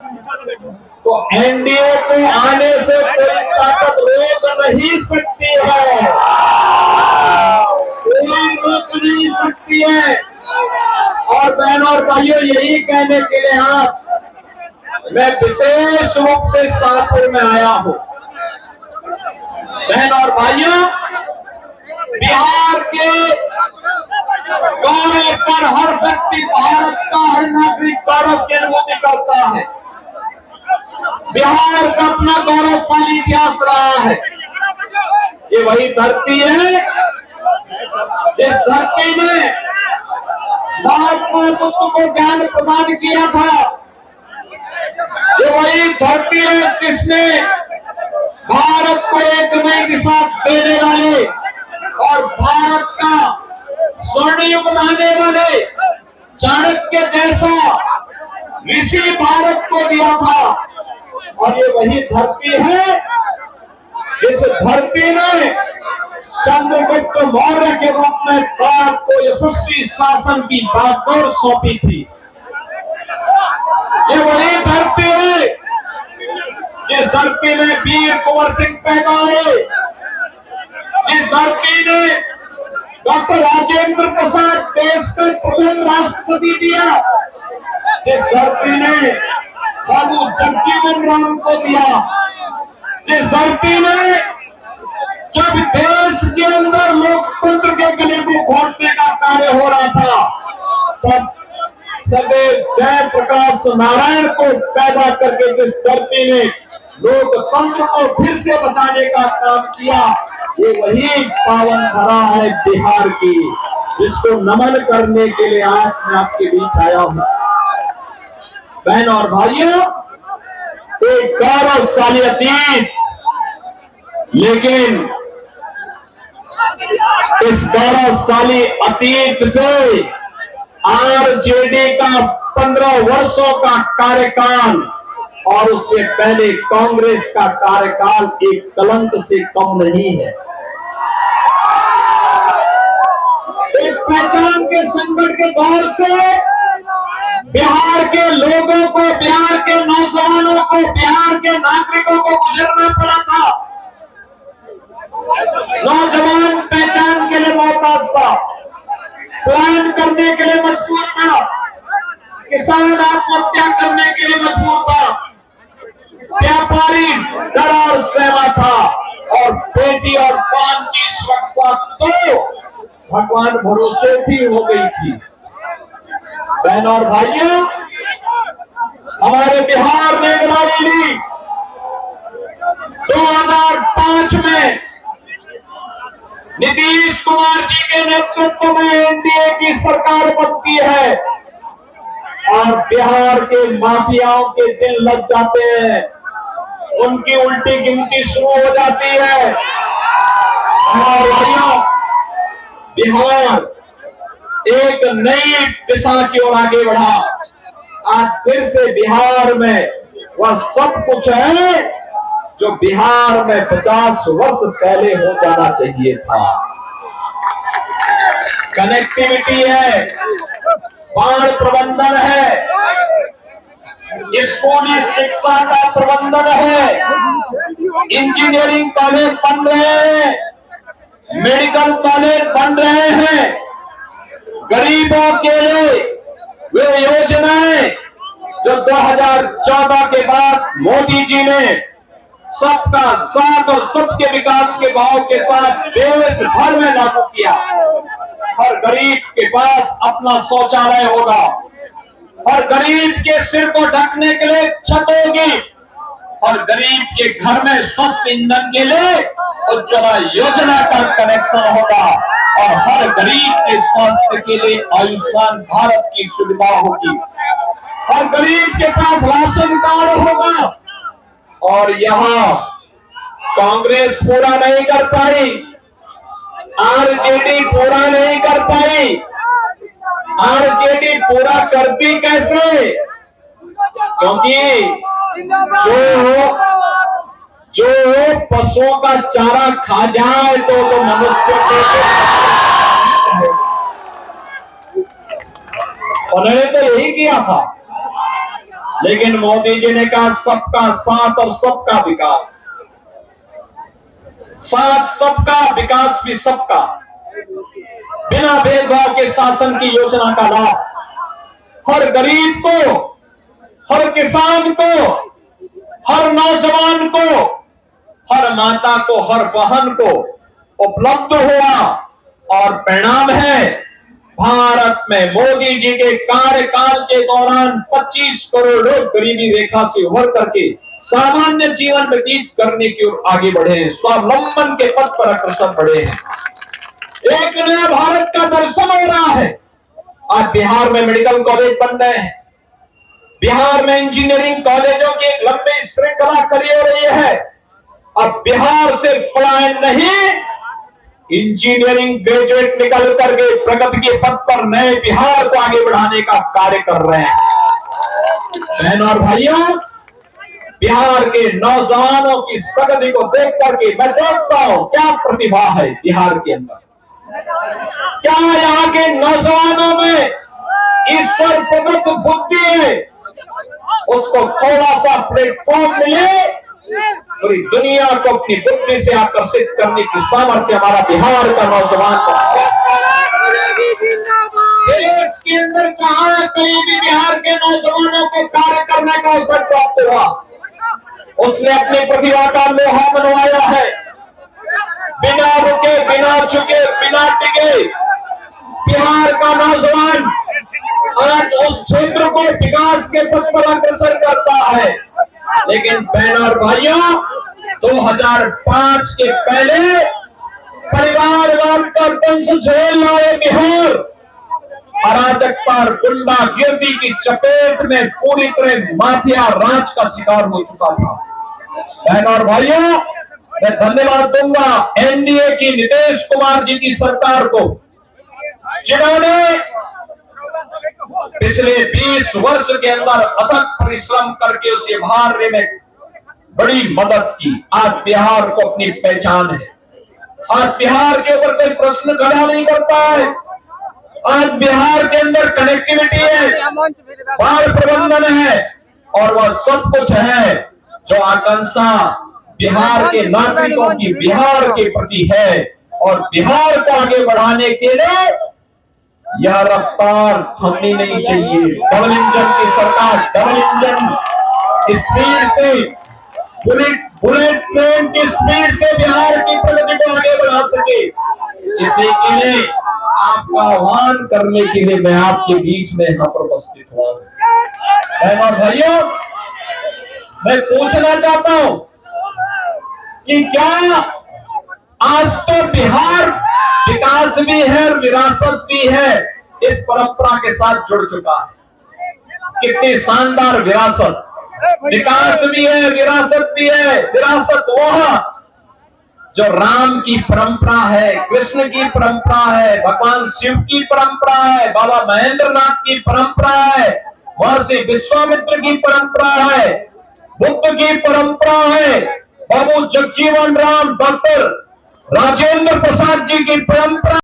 तो एनडीए को आने से कोई ताकत रोक नहीं सकती है, कोई रोक नहीं सकती है। और बहनों और भाइयों, यही कहने के लिए मैं विशेष रूप से शाहपुर में आया हूं। बहन और भाइयों, बिहार के गौरव पर हर व्यक्ति, भारत का हर नागरिक गौरव की अनुभूति करता है। बिहार का अपना गौरवशाली इतिहास रहा है। ये वही धरती है जिस धरती ने महात्मा बुद्ध को ज्ञान प्रदान किया था। ये वही धरती है जिसने भारत को एक नई दिशा देने वाले और भारत का स्वर्णयुग लाने वाले चाणक्य जैसा ऋषि भारत को दिया था। और ये वही धरती है जिस धरती ने चंद्रगुप्त मौर्य के रूप में भारत को यशस्वी शासन की बागडोर सौंपी थी। ये वही धरती है जिस धरती में वीर कुंवर सिंह पैदा हुए, जिस धरती ने डॉक्टर राजेंद्र प्रसाद देश का प्रथम राष्ट्रपति दिया, जिस धरती ने बाबू जगजीवन राम को दिया, जिस धरती ने जब देश के अंदर लोकतंत्र के गले को घोटने का कार्य हो रहा था, तब सदैव जयप्रकाश नारायण को पैदा करके जिस धरती ने लोकतंत्र को फिर से बचाने का काम किया, ये वही पावन धरा है बिहार की, जिसको नमन करने के लिए आज मैं आपके बीच आया हूं। बहन और भाइयों, एक गौरवशाली अतीत, लेकिन इस गौरवशाली अतीत पे आरजेडी का 15 वर्षों का कार्यकाल और उससे पहले कांग्रेस का कार्यकाल एक कलंक से कम नहीं है। एक पहचान के संकट के दौर से बिहार के लोगों को, बिहार के नौजवानों को, बिहार के नागरिकों को गुजरना पड़ा था। नौजवान पहचान के लिए मोहताज था, प्लान करने के लिए मजबूर था, किसान आत्महत्या करने के लिए मजबूर था, व्यापारी डर और सेवा था, और बेटी और पान की सुरक्षा तो भगवान भरोसे भी हो गई थी। बहन और भाइयों, हमारे बिहार ने बधाई ली 2005 में नीतीश कुमार जी के नेतृत्व में एनडीए की सरकार बनती है और बिहार के माफियाओं के दिल लग जाते हैं, उनकी उल्टी गिनती शुरू हो जाती है। और भाइयों, बिहार एक नई दिशा की ओर आगे बढ़ा। आज फिर से बिहार में वह सब कुछ है जो बिहार में 50 वर्ष पहले हो जाना चाहिए था। कनेक्टिविटी है, बाढ़ प्रबंधन है, स्कूली शिक्षा का प्रबंधन है, इंजीनियरिंग कॉलेज बन रहे हैं, मेडिकल कॉलेज बन रहे हैं, गरीबों के लिए वे योजनाएं जो 2014 के बाद मोदी जी ने सबका साथ और सबके विकास के भाव के साथ देश भर में लागू किया। हर गरीब के पास अपना शौचालय होगा, हर गरीब के सिर को ढकने के लिए छत होगी, हर गरीब के घर में स्वस्थ ईंधन के लिए उज्ज्वला योजना का कनेक्शन होगा, और हर गरीब के स्वास्थ्य के लिए आयुष्मान भारत की सुविधा होगी, हर गरीब के पास राशन कार्ड होगा। और यहाँ कांग्रेस पूरा नहीं कर पाई, आरजेडी पूरा नहीं कर पाई। आरजेडी पूरा करती कैसे? क्योंकि जो पशुओं का चारा खा जाए तो मनुष्य को, उन्होंने तो यही किया था। लेकिन मोदी जी ने कहा सबका साथ और सबका विकास। साथ सबका, विकास भी सबका। बिना भेदभाव के शासन की योजना का लाभ हर गरीब को, हर किसान को, हर नौजवान को, हर माता को, हर बहन को उपलब्ध हुआ। और परिणाम है, भारत में मोदी जी के कार्यकाल के दौरान 25 करोड़ लोग गरीबी रेखा से उभर करके सामान्य जीवन व्यतीत करने की ओर आगे बढ़े हैं, स्वावलंबन के पथ पर अग्रसर बढ़े हैं। एक नया भारत का दर्शन हो रहा है। आज बिहार में मेडिकल कॉलेज बन रहे हैं, बिहार में इंजीनियरिंग कॉलेजों की एक लंबी श्रृंखला खड़ी हो रही है। अब बिहार से पलायन नहीं, इंजीनियरिंग ग्रेजुएट निकल करके प्रगति के पथ पर नए बिहार को आगे बढ़ाने का कार्य कर रहे हैं। बहनों और भाइयों, बिहार के नौजवानों की इस प्रगति को देख करके मैं देखता हूं क्या प्रतिभा है बिहार के अंदर, क्या यहाँ के नौजवानों में ईश्वर प्रदत्त बुद्धि है। उसको थोड़ा सा प्लेटफॉर्म मिले, पूरी दुनिया को अपनी बुद्धि से आकर्षित करने की सामर्थ्य हमारा बिहार का नौजवान का। देश के अंदर कहां कहीं भी बिहार के नौजवानों को कार्य करने का अवसर प्राप्त हुआ, उसने अपनी प्रतिभा का लोहा मनवाया है। बिना रुके, बिना झुके, बिना टिके बिहार का नौजवान आज उस क्षेत्र को विकास के पथ पर अग्रसर करता है। लेकिन बहनों और भाइयों, 2005 के पहले परिवारवाद का दंश झेल लाए बिहार अराजकता और गुंडागिर्दी की चपेट में पूरी तरह माफिया राज का शिकार हो चुका था। बहनों और भाइयों, मैं धन्यवाद दूंगा एनडीए की नीतीश कुमार जी की सरकार को, जिन्होंने पिछले 20 वर्ष के अंदर अथक परिश्रम करके उसे उभारने में बड़ी मदद की। आज बिहार को अपनी पहचान है। आज बिहार के ऊपर कोई प्रश्न खड़ा नहीं करता है। आज बिहार के अंदर कनेक्टिविटी है, बाढ़ प्रबंधन है, और वह सब कुछ है जो आकांक्षा बिहार के नागरिकों की बिहार के प्रति है। और बिहार को आगे बढ़ाने के लिए यह रफ्तार थमनी नहीं चाहिए। डबल इंजन की सरकार, डबल इंजन स्पीड से, बुलेट ट्रेन की स्पीड से बिहार की प्रगति को आगे बढ़ा सके, इसी के लिए आपका आह्वान करने के लिए मैं आपके बीच में यहाँ पर उपस्थित हुआ। बहनों भाइयों, मैं पूछना चाहता हूं कि क्या आज तो बिहार विकास भी है, विरासत भी है, इस परंपरा के साथ जुड़ चुका है। कितनी शानदार विरासत, विकास भी है, विरासत भी है। विरासत वह जो राम की परंपरा है, कृष्ण की परंपरा है, भगवान शिव की परंपरा है, बाबा महेंद्र नाथ की परंपरा है, महर्षि विश्वामित्र की परंपरा है, बुद्ध की परंपरा है, बाबू जगजीवन राम डॉक्टर राजेंद्र प्रसाद जी की परंपरा